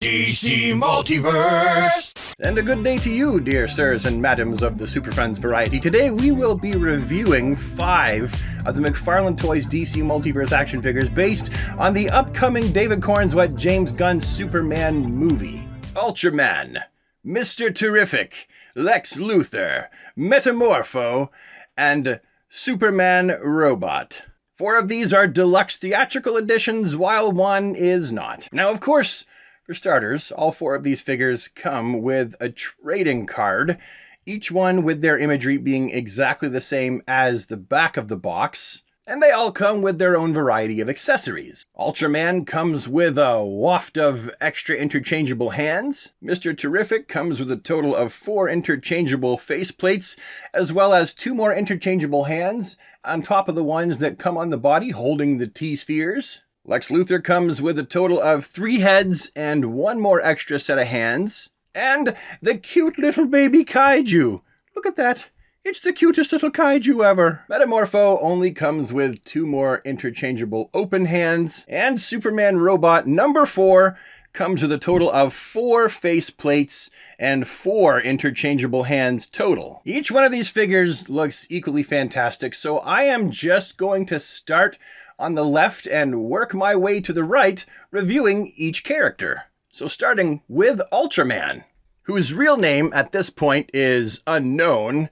DC Multiverse! And a good day to you, dear sirs and madams of the Super Friends variety. Today we will be reviewing 5 of the McFarlane Toys DC Multiverse action figures based on the upcoming David Cornswet James Gunn Superman movie. Ultraman, Mr. Terrific, Lex Luthor, Metamorpho, and Superman Robot. 4 of these are deluxe theatrical editions, while 1 is not. Now, of course, for starters, all 4 of these figures come with a trading card, each one with their imagery being exactly the same as the back of the box, and they all come with their own variety of accessories. Ultraman comes with a waft of extra interchangeable hands. Mr. Terrific comes with a total of 4 interchangeable faceplates, as well as 2 more interchangeable hands on top of the ones that come on the body holding the T-spheres. Lex Luthor comes with a total of 3 heads and 1 more extra set of hands. And the cute little baby kaiju. Look at that. It's the cutest little kaiju ever. Metamorpho only comes with 2 more interchangeable open hands. And Superman Robot number 4 comes with a total of 4 face plates and 4 interchangeable hands total. Each one of these figures looks equally fantastic, so I am just going to start on the left and work my way to the right, reviewing each character. So starting with Ultraman, whose real name at this point is unknown,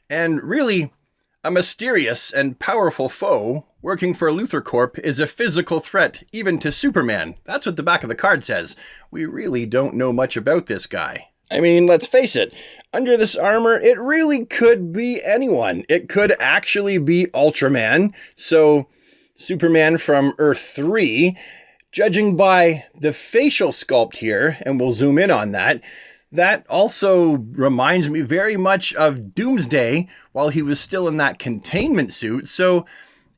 and really a mysterious and powerful foe working for Luthor Corp is a physical threat even to Superman. That's what the back of the card says. We really don't know much about this guy. I mean, let's face it, under this armor, it really could be anyone. It could actually be Ultraman, so Superman from Earth 3, judging by the facial sculpt here, and we'll zoom in on that, that also reminds me very much of Doomsday while he was still in that containment suit, so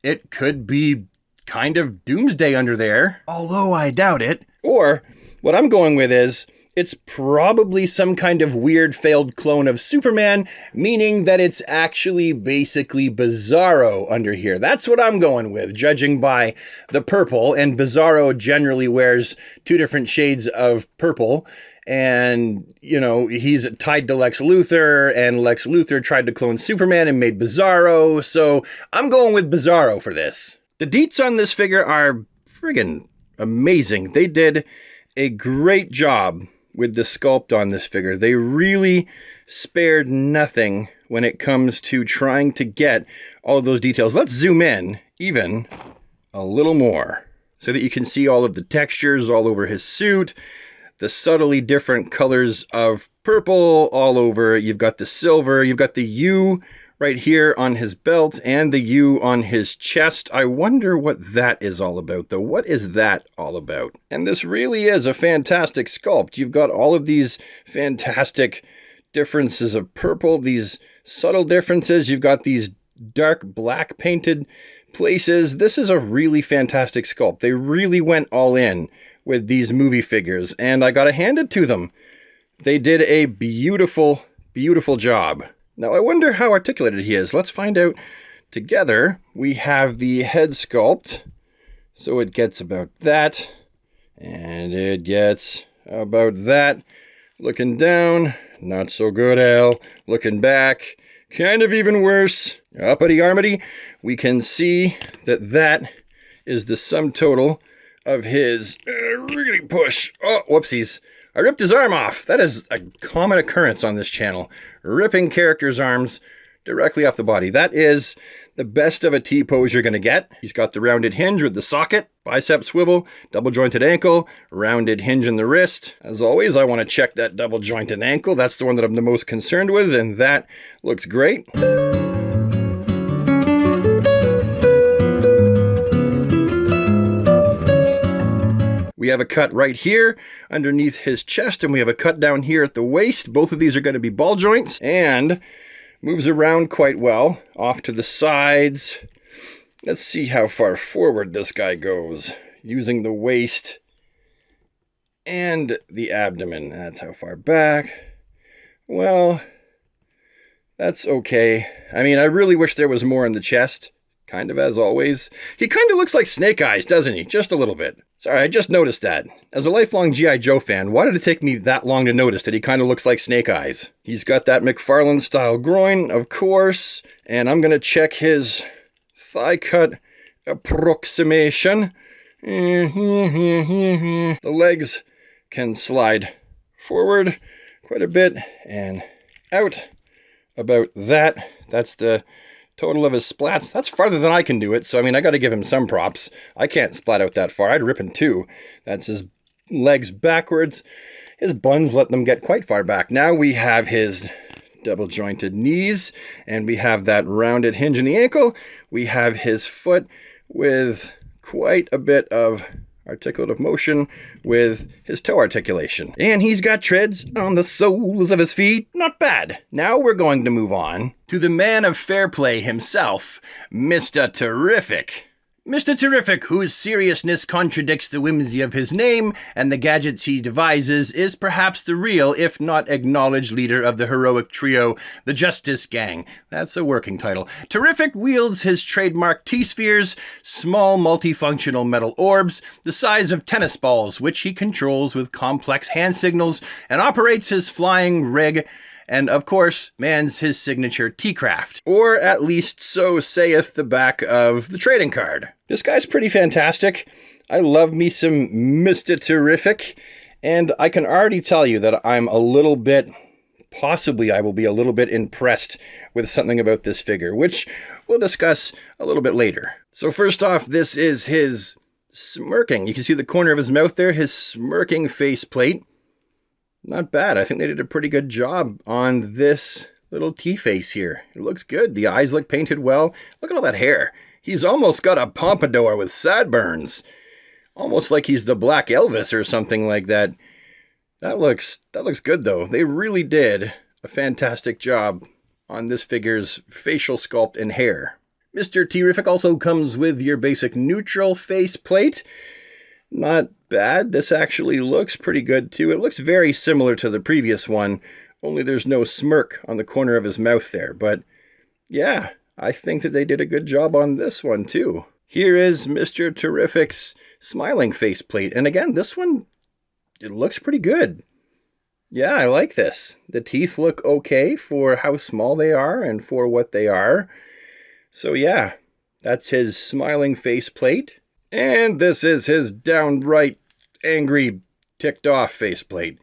it could be kind of Doomsday under there, although I doubt it. Or, what I'm going with is, it's probably some kind of weird failed clone of Superman, meaning that it's actually basically Bizarro under here. That's what I'm going with, judging by the purple, and Bizarro generally wears 2 different shades of purple. And, you know, he's tied to Lex Luthor, and Lex Luthor tried to clone Superman and made Bizarro, so I'm going with Bizarro for this. The deets on this figure are friggin' amazing. They did a great job with the sculpt on this figure. They really spared nothing when it comes to trying to get all of those details. Let's zoom in even a little more so that you can see all of the textures all over his suit, the subtly different colors of purple all over. You've got the silver, you've got the U right here on his belt and the U on his chest. I wonder what that is all about, though. What is that all about? And this really is a fantastic sculpt. You've got all of these fantastic differences of purple, these subtle differences. You've got these dark black painted places. This is a really fantastic sculpt. They really went all in with these movie figures, and I gotta hand it to them. They did a beautiful, beautiful job. Now, I wonder how articulated he is. Let's find out together. We have the head sculpt. So it gets about that. And it gets about that. Looking down, not so good, Al. Looking back, kind of even worse. Uppity armity, we can see that that is the sum total of his really push. Oh, whoopsies. I ripped his arm off. That is a common occurrence on this channel. Ripping characters' arms directly off the body. That is the best of a T-pose you're going to get. He's got the rounded hinge with the socket, bicep swivel, double jointed ankle, rounded hinge in the wrist. As always, I want to check that double jointed ankle. That's the one that I'm the most concerned with, and that looks great. We have a cut right here underneath his chest, and we have a cut down here at the waist. Both of these are going to be ball joints, and moves around quite well off to the sides. Let's see how far forward this guy goes using the waist and the abdomen. That's how far back. Well, that's okay. I mean, I really wish there was more in the chest. Kind of as always. He kind of looks like Snake Eyes, doesn't he? Just a little bit. Sorry, I just noticed that. As a lifelong G.I. Joe fan, why did it take me that long to notice that he kind of looks like Snake Eyes? He's got that McFarlane-style groin, of course, and I'm going to check his thigh cut approximation. The legs can slide forward quite a bit and out about that. That's the total of his splats. That's farther than I can do it, so I mean, I got to give him some props. I can't splat out that far. I'd rip in two. That's his legs backwards. His buns let them get quite far back. Now we have his double jointed knees, and we have that rounded hinge in the ankle. We have his foot with quite a bit of articulative motion with his toe articulation. And he's got treads on the soles of his feet. Not bad. Now we're going to move on to the man of fair play himself, Mr. Terrific. Mr. Terrific, whose seriousness contradicts the whimsy of his name and the gadgets he devises, is perhaps the real, if not acknowledged, leader of the heroic trio, the Justice Gang. That's a working title. Terrific wields his trademark T-spheres, small multifunctional metal orbs, the size of tennis balls, which he controls with complex hand signals, and operates his flying rig, and, of course, mans his signature T-Craft. Or at least so saith the back of the trading card. This guy's pretty fantastic. I love me some Mr. Terrific. And I can already tell you that I'm a little bit, possibly I will be a little bit impressed with something about this figure, which we'll discuss a little bit later. So first off, this is his smirking. You can see the corner of his mouth there, his smirking faceplate. Not bad. I think they did a pretty good job on this little T-face here. It looks good. The eyes look painted well. Look at all that hair. He's almost got a pompadour with sideburns. Almost like he's the Black Elvis or something like that. That looks good, though. They really did a fantastic job on this figure's facial sculpt and hair. Mr. Terrific also comes with your basic neutral face plate. Not bad. This actually looks pretty good too. It looks very similar to the previous one, only there's no smirk on the corner of his mouth there. But yeah, I think that they did a good job on this one too. Here is Mr. Terrific's smiling faceplate. And again, this one, it looks pretty good. Yeah, I like this. The teeth look okay for how small they are and for what they are. So yeah, that's his smiling faceplate. And this is his downright angry, ticked off faceplate.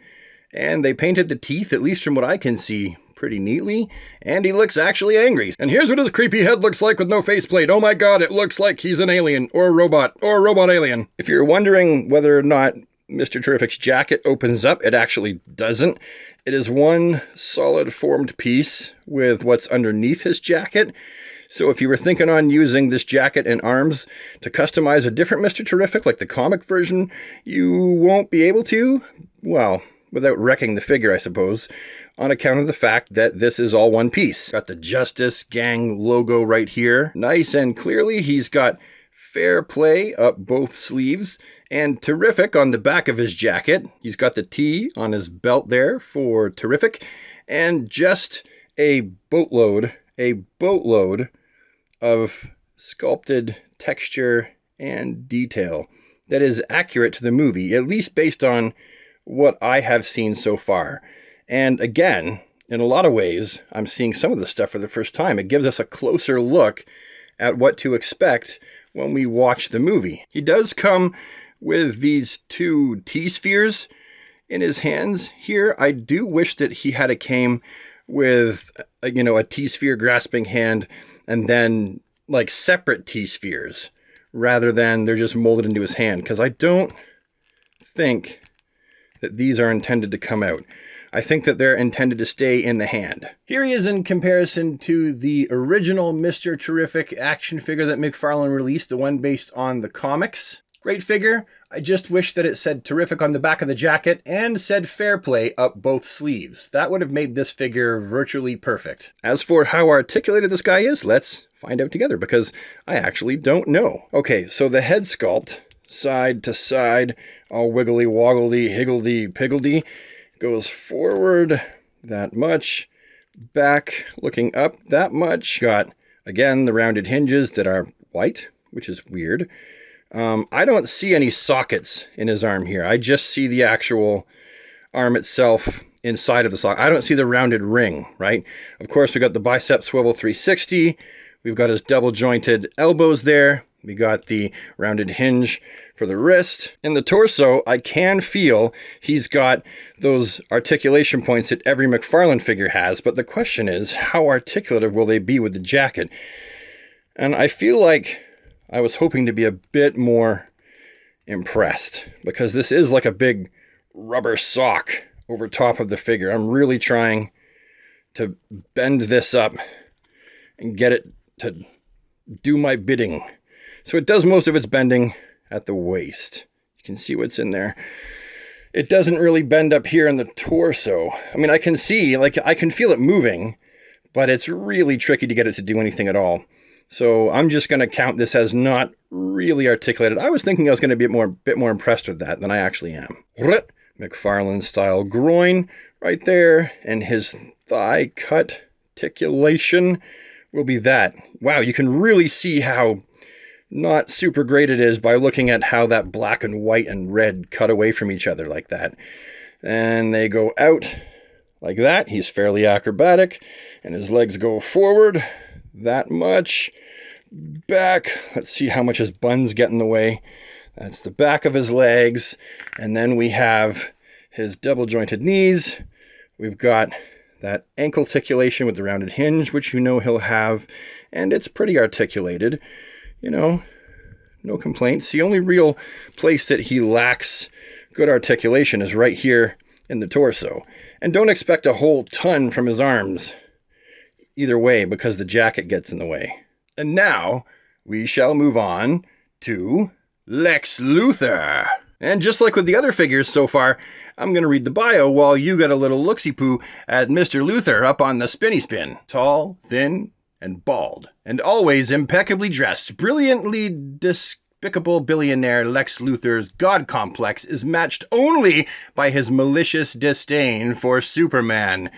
And they painted the teeth, at least from what I can see, pretty neatly. And he looks actually angry. And here's what his creepy head looks like with no faceplate. Oh my god, it looks like he's an alien, or a robot alien. If you're wondering whether or not Mr. Terrific's jacket opens up, it actually doesn't. It is one solid formed piece with what's underneath his jacket. So if you were thinking on using this jacket and arms to customize a different Mr. Terrific, like the comic version, you won't be able to. Well, without wrecking the figure, I suppose, on account of the fact that this is all one piece. Got the Justice Gang logo right here. Nice and clearly, he's got fair play up both sleeves, and Terrific on the back of his jacket. He's got the T on his belt there for Terrific, and just a boatload of sculpted texture and detail that is accurate to the movie, at least based on what I have seen so far. And again, in a lot of ways, I'm seeing some of the stuff for the first time. It gives us a closer look at what to expect when we watch the movie. He does come with these two T-spheres in his hands here. I do wish that he had a came with, a T-sphere grasping hand and then like separate T-spheres rather than they're just molded into his hand, because I don't think that these are intended to come out. I think that they're intended to stay in the hand. Here he is in comparison to the original Mr. Terrific action figure that McFarlane released, the one based on the comics. Great figure. I just wish that it said Terrific on the back of the jacket and said Fair Play up both sleeves. That would have made this figure virtually perfect. As for how articulated this guy is, let's find out together, because I actually don't know. Okay, so the head sculpt, side to side, all wiggly woggly, higgledy piggledy, goes forward that much, back looking up that much. Got, again, the rounded hinges that are white, which is weird. I don't see any sockets in his arm here. I just see the actual arm itself inside of the socket. I don't see the rounded ring, right? Of course, we got the bicep swivel 360. We've got his double jointed elbows there. We got the rounded hinge for the wrist. In the torso, I can feel he's got those articulation points that every McFarlane figure has, but the question is, how articulative will they be with the jacket? And I feel like I was hoping to be a bit more impressed, because this is like a big rubber sock over top of the figure. I'm really trying to bend this up and get it to do my bidding. So it does most of its bending at the waist. You can see what's in there. It doesn't really bend up here in the torso. I mean, I can see, I can feel it moving, but it's really tricky to get it to do anything at all. So I'm just going to count this as not really articulated. I was thinking I was going to be a bit more impressed with that than I actually am. McFarlane style groin right there, and his thigh cut articulation will be that. Wow, you can really see how not super great it is by looking at how that black and white and red cut away from each other like that. And they go out like that. He's fairly acrobatic, and his legs go forward that much. Back. Let's see how much his buns get in the way. That's the back of his legs. And then we have his double jointed knees. We've got that ankle articulation with the rounded hinge, which you know he'll have. And it's pretty articulated. You know, no complaints. The only real place that he lacks good articulation is right here in the torso. And don't expect a whole ton from his arms either way, because the jacket gets in the way. And now we shall move on to Lex Luthor. And just like with the other figures so far, I'm going to read the bio while you get a little look-see-poo at Mr. Luthor up on the spinny spin. Tall, thin, and bald, and always impeccably dressed. Brilliantly despicable billionaire Lex Luthor's god complex is matched only by his malicious disdain for Superman.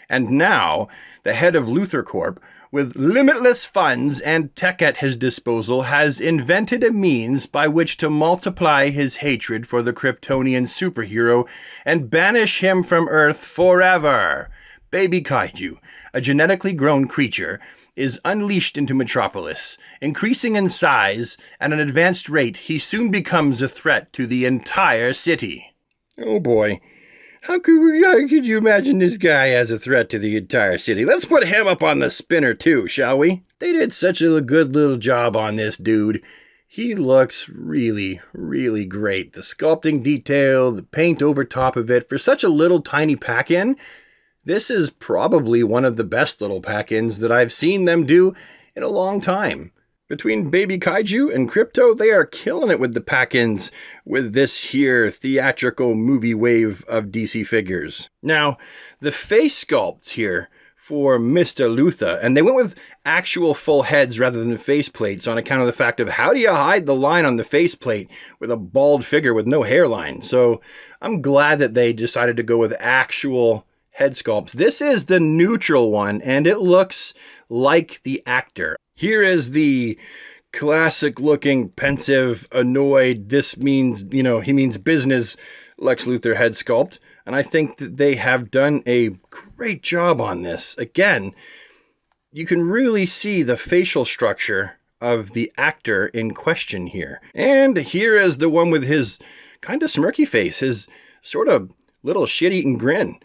And now, the head of Luthor Corp, with limitless funds and tech at his disposal, has invented a means by which to multiply his hatred for the Kryptonian superhero and banish him from Earth forever. Baby Kaiju, a genetically grown creature, is unleashed into Metropolis. Increasing in size at an advanced rate, he soon becomes a threat to the entire city. Oh boy. How could you imagine this guy as a threat to the entire city? Let's put him up on the spinner too, shall we? They did such a good little job on this dude. He looks really, really great. The sculpting detail, the paint over top of it, for such a little tiny pack-in, this is probably one of the best little pack-ins that I've seen them do in a long time. Between Baby Kaiju and Krypto, they are killing it with the pack-ins with this here theatrical movie wave of DC figures. Now, the face sculpts here for Mr. Luthor, and they went with actual full heads rather than face plates on account of the fact of how do you hide the line on the faceplate with a bald figure with no hairline? So I'm glad that they decided to go with actual head sculpts. This is the neutral one, and it looks like the actor. Here is the classic looking, pensive, annoyed, this means, he means business Lex Luthor head sculpt. And I think that they have done a great job on this. Again, you can really see the facial structure of the actor in question here. And here is the one with his kind of smirky face, his sort of little shit-eating grin.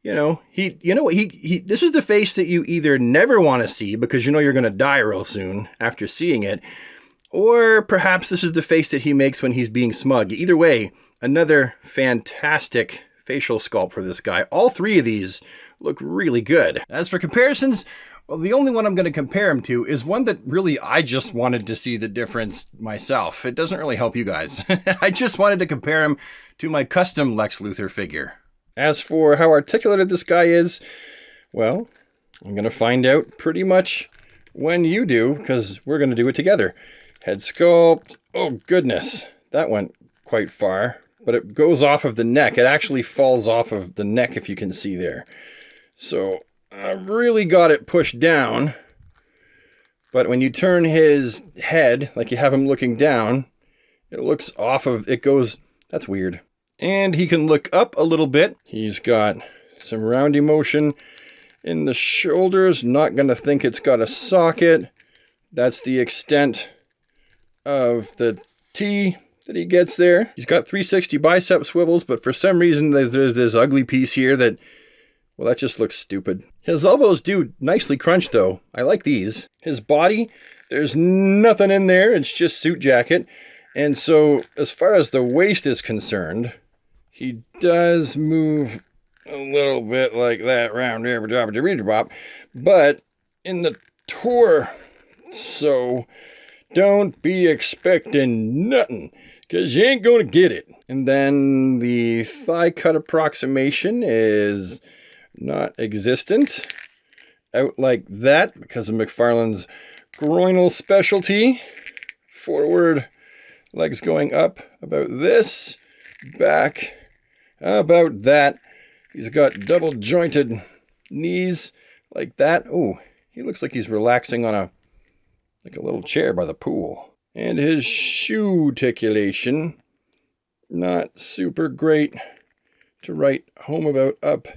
This is the face that you either never want to see because you know you're going to die real soon after seeing it, or perhaps this is the face that he makes when he's being smug. Either way, another fantastic facial sculpt for this guy. All three of these look really good. As for comparisons, well, the only one I'm going to compare him to is one that really I just wanted to see the difference myself. It doesn't really help you guys. I just wanted to compare him to my custom Lex Luthor figure. As for how articulated this guy is, well, I'm going to find out pretty much when you do, because we're going to do it together. Head sculpt. Oh, goodness. That went quite far, but it goes off of the neck. It actually falls off of the neck, if you can see there. So I've really got it pushed down, but when you turn his head, like you have him looking down, It looks off of, it goes, that's weird. And he can look up a little bit. He's got some roundy motion in the shoulders. Not going to think it's got a socket. That's the extent of the T that he gets there. He's got 360 bicep swivels, but for some reason there's this ugly piece here that, well, that just looks stupid. His elbows do nicely crunch though. I like these. His body, there's nothing in there. It's just suit jacket. And so as far as the waist is concerned, he does move a little bit like that round there, but in the torso, don't be expecting nothing, because you ain't gonna get it. And then the thigh cut approximation is not existent. Out like that, because of McFarlane's groinal specialty. Forward, legs going up about this. Back, about that. He's got double jointed knees like that. Oh, he looks like he's relaxing on a little chair by the pool. And his shoe articulation, not super great to write home about up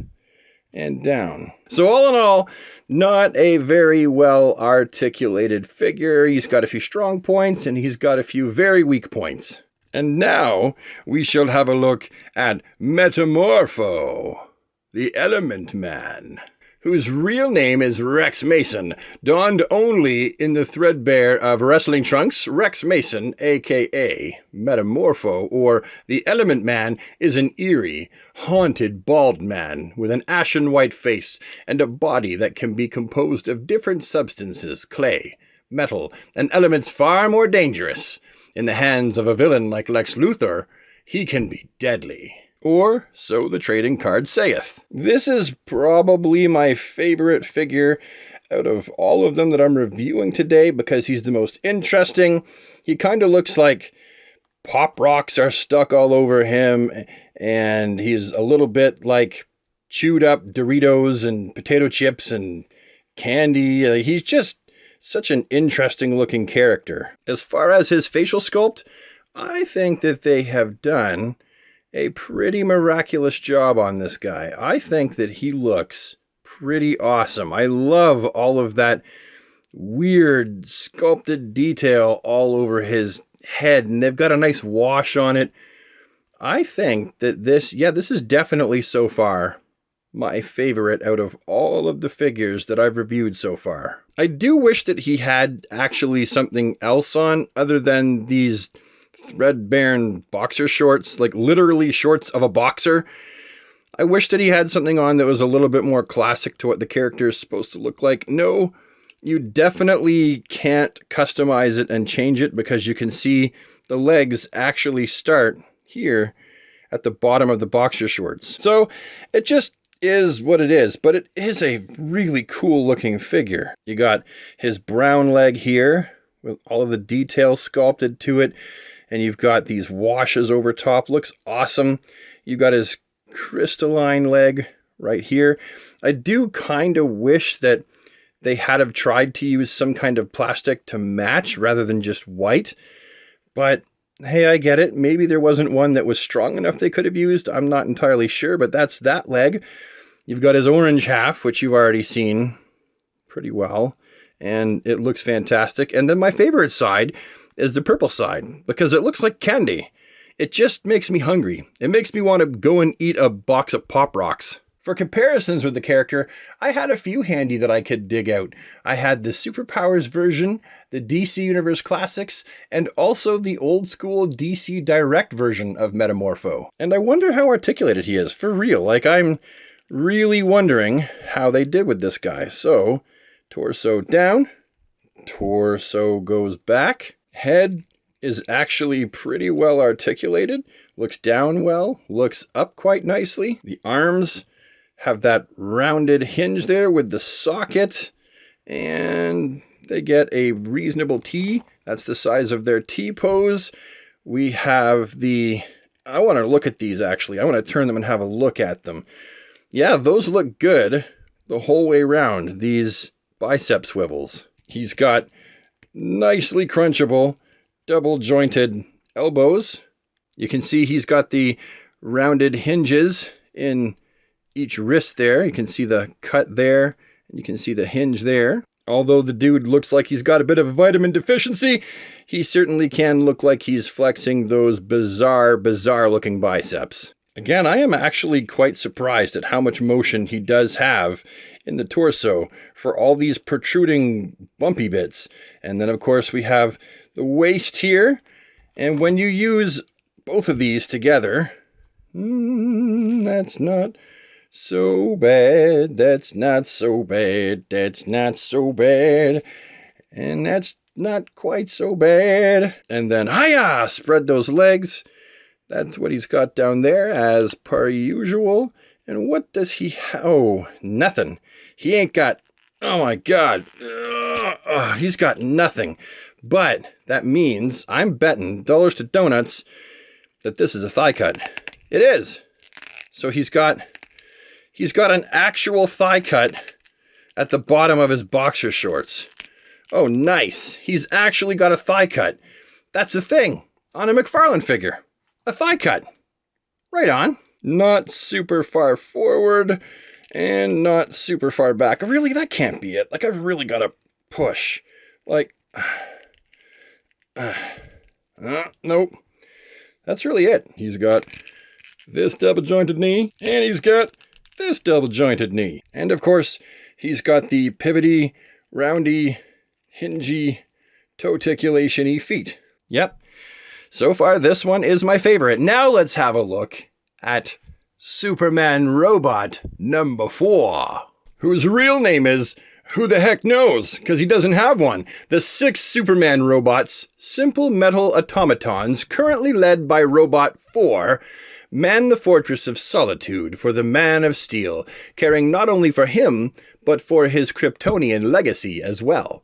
and down. So all in all, not a very well articulated figure. He's got a few strong points and he's got a few very weak points. And now we shall have a look at Metamorpho, the Element Man, whose real name is Rex Mason, donned only in the threadbare of wrestling trunks. Rex Mason, aka Metamorpho, or the Element Man, is an eerie, haunted, bald man with an ashen white face and a body that can be composed of different substances, clay, metal, and elements far more dangerous. In the hands of a villain like Lex Luthor, he can be deadly. Or so the trading card saith. This is probably my favorite figure out of all of them that I'm reviewing today because he's the most interesting. He kind of looks like pop rocks are stuck all over him, and he's a little bit like chewed up Doritos and potato chips and candy. He's just such an interesting looking character. As far as his facial sculpt, I think that they have done a pretty miraculous job on this guy. I think that he looks pretty awesome. I love all of that weird sculpted detail all over his head, and they've got a nice wash on it. I think that this is definitely so far my favorite out of all of the figures that I've reviewed so far. I do wish that he had actually something else on other than these threadbare boxer shorts, like literally shorts of a boxer. I wish that he had something on that was a little bit more classic to what the character is supposed to look like. No, you definitely can't customize it and change it because you can see the legs actually start here at the bottom of the boxer shorts. So it just is what it is, but it is a really cool looking figure. You got his brown leg here with all of the details sculpted to it, and you've got these washes over top. Looks awesome. You've got his crystalline leg right here. I do kind of wish that they had have tried to use some kind of plastic to match rather than just white, but hey, I get it. Maybe there wasn't one that was strong enough they could have used. I'm not entirely sure, but that's that leg. You've got his orange half, which you've already seen pretty well, and it looks fantastic. And then my favorite side is the purple side, because it looks like candy. It just makes me hungry. It makes me want to go and eat a box of Pop Rocks. For comparisons with the character, I had a few handy that I could dig out. I had the Superpowers version, the DC Universe Classics, and also the old school DC Direct version of Metamorpho. And I wonder how articulated he is, for real. Like, I'm really wondering how they did with this guy. So, torso down, torso goes back, head is actually pretty well articulated, looks down well, looks up quite nicely. The arms have that rounded hinge there with the socket, and they get a reasonable T. That's the size of their T-pose. We have I want to look at these actually. I want to turn them and have a look at them. Yeah, those look good the whole way around, these bicep swivels. He's got nicely crunchable, double jointed elbows. You can see he's got the rounded hinges in each wrist there. You can see the cut there, and you can see the hinge there. Although the dude looks like he's got a bit of a vitamin deficiency, he certainly can look like he's flexing those bizarre looking biceps. Again, I am actually quite surprised at how much motion he does have in the torso for all these protruding bumpy bits. And then of course we have the waist here. And when you use both of these together, that's not so bad, that's not so bad, that's not so bad, and that's not quite so bad. And then, hiya, spread those legs. That's what he's got down there, as per usual. And what does he have? Oh, nothing. He ain't got, oh my God, he's got nothing. But that means I'm betting dollars to donuts that this is a thigh cut. It is. So he's got an actual thigh cut at the bottom of his boxer shorts. Oh, nice. He's actually got a thigh cut. That's a thing on a McFarlane figure. A thigh cut. Right on. Not super far forward and not super far back. Really, that can't be it. Like, I've really got to push. Like, nope. That's really it. He's got this double jointed knee and he's got this double jointed knee. And of course, he's got the pivoty, roundy, hingy, toe-ticulation-y feet. Yep. So far, this one is my favorite. Now let's have a look at Superman Robot number 4, whose real name is who the heck knows, because he doesn't have one. The 6 Superman robots, simple metal automatons, currently led by Robot 4, man the Fortress of Solitude for the Man of Steel, caring not only for him, but for his Kryptonian legacy as well.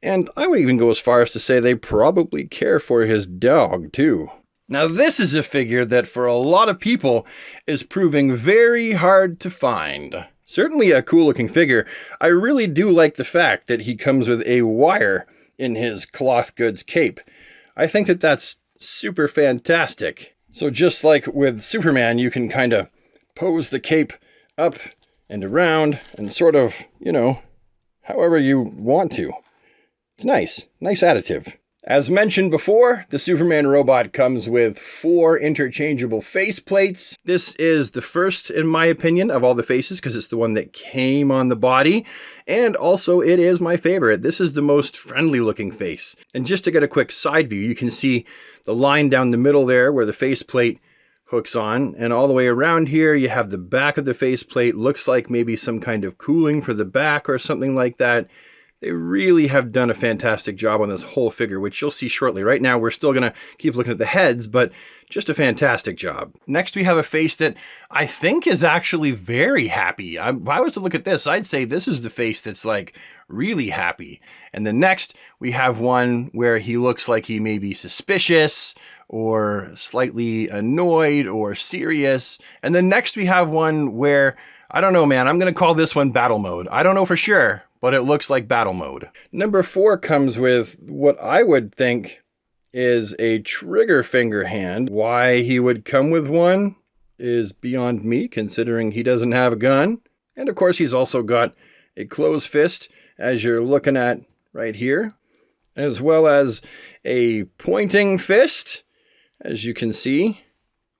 And I would even go as far as to say they probably care for his dog, too. Now, this is a figure that for a lot of people is proving very hard to find. Certainly a cool-looking figure. I really do like the fact that he comes with a wire in his cloth goods cape. I think that that's super fantastic. So just like with Superman, you can kind of pose the cape up and around and sort of, however you want to. It's nice. Nice additive. As mentioned before, the Superman robot comes with 4 interchangeable face plates. This is the first, in my opinion, of all the faces, because it's the one that came on the body. And also, it is my favorite. This is the most friendly looking face. And just to get a quick side view, you can see the line down the middle there where the faceplate hooks on. And all the way around here, you have the back of the faceplate. Looks like maybe some kind of cooling for the back or something like that. They really have done a fantastic job on this whole figure, which you'll see shortly. Right now, we're still going to keep looking at the heads, but just a fantastic job. Next, we have a face that I think is actually very happy. If I was to look at this, I'd say this is the face that's like really happy. And then next, we have one where he looks like he may be suspicious or slightly annoyed or serious. And then next, we have one where, I don't know, man, I'm going to call this one battle mode. I don't know for sure, but it looks like battle mode. Number 4 comes with what I would think is a trigger finger hand. Why he would come with one is beyond me, considering he doesn't have a gun. And of course, he's also got a closed fist, as you're looking at right here, as well as a pointing fist, as you can see,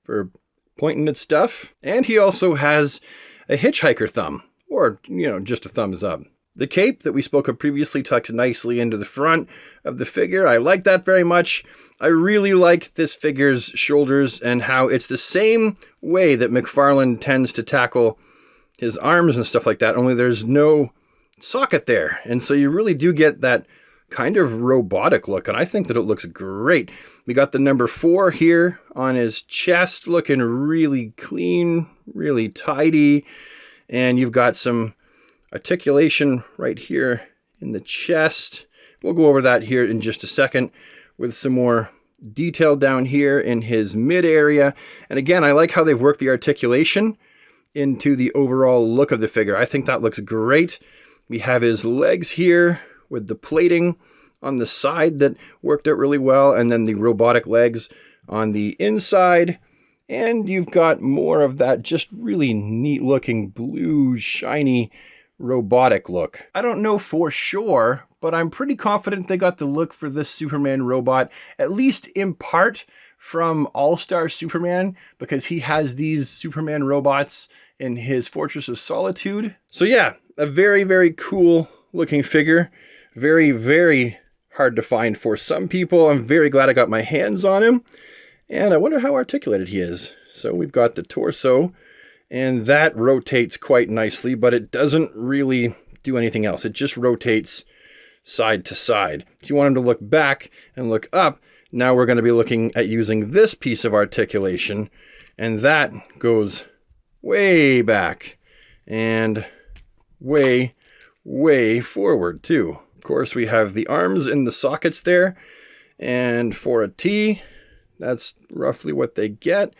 for pointing at stuff. And he also has a hitchhiker thumb, or, just a thumbs up. The cape that we spoke of previously tucks nicely into the front of the figure. I like that very much. I really like this figure's shoulders and how it's the same way that McFarlane tends to tackle his arms and stuff like that, only there's no socket there. And so you really do get that kind of robotic look, and I think that it looks great. We got the number 4 here on his chest, looking really clean, really tidy, and you've got some articulation right here in the chest. We'll go over that here in just a second with some more detail down here in his mid area. And again, I like how they've worked the articulation into the overall look of the figure. I think that looks great. We have his legs here with the plating on the side that worked out really well, and then the robotic legs on the inside. And you've got more of that just really neat looking blue, shiny, robotic look. I don't know for sure, but I'm pretty confident they got the look for this Superman robot, at least in part from All-Star Superman, because he has these Superman robots in his Fortress of Solitude. So yeah, a very, very cool looking figure. Very, very hard to find for some people. I'm very glad I got my hands on him. And I wonder how articulated he is. So we've got the torso, and that rotates quite nicely, but it doesn't really do anything else. It just rotates side to side. If you want him to look back and look up, now we're going to be looking at using this piece of articulation, and that goes way back and way, way forward too. Of course, we have the arms in the sockets there, and for a T, that's roughly what they get.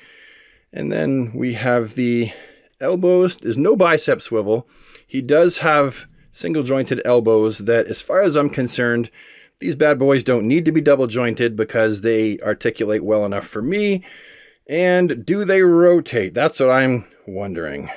And then we have the elbows. There's no bicep swivel. He does have single jointed elbows that, as far as I'm concerned, these bad boys don't need to be double jointed because they articulate well enough for me. And do they rotate? That's what I'm wondering.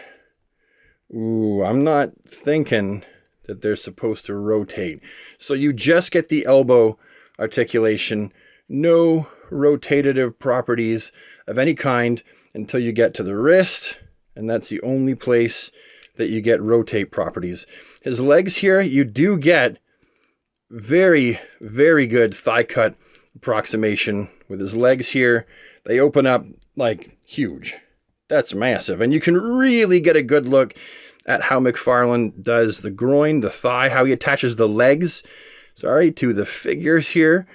Ooh, I'm not thinking that they're supposed to rotate. So you just get the elbow articulation, no rotative properties of any kind until you get to the wrist, and that's the only place that you get rotate properties. His legs here, you do get very, very good thigh cut approximation with his legs here. They open up like huge. That's massive. And you can really get a good look at how McFarlane does the groin, the thigh, how he attaches the legs, to the figures here.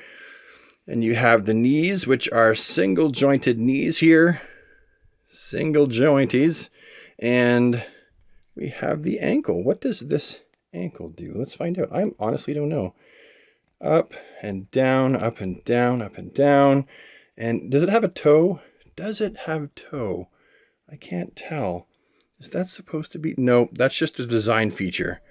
And you have the knees, which are single jointed knees here. Single jointies. And we have the ankle. What does this ankle do? Let's find out. I honestly don't know. Up and down, up and down, up and down. And does it have a toe? Does it have toe? I can't tell. Is that supposed to be? No, that's just a design feature.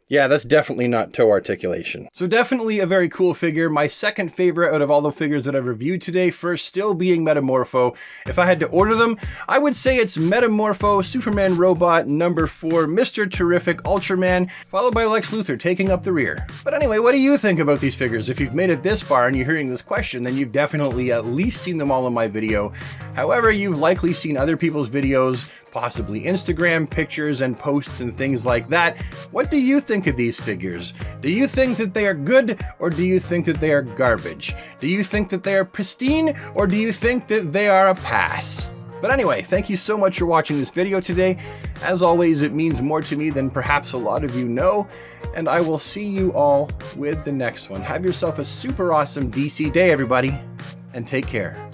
Yeah, that's definitely not toe articulation. So definitely a very cool figure. My second favorite out of all the figures that I've reviewed today, first still being Metamorpho. If I had to order them, I would say it's Metamorpho, Superman Robot number 4, Mr. Terrific Ultraman, followed by Lex Luthor taking up the rear. But anyway, what do you think about these figures? If you've made it this far and you're hearing this question, then you've definitely at least seen them all in my video. However, you've likely seen other people's videos, possibly Instagram pictures and posts and things like that. What do you think of these figures? Do you think that they are good, or do you think that they are garbage? Do you think that they are pristine, or do you think that they are a pass? But anyway, thank you so much for watching this video today. As always, it means more to me than perhaps a lot of you know, and I will see you all with the next one. Have yourself a super awesome DC day, everybody, and take care.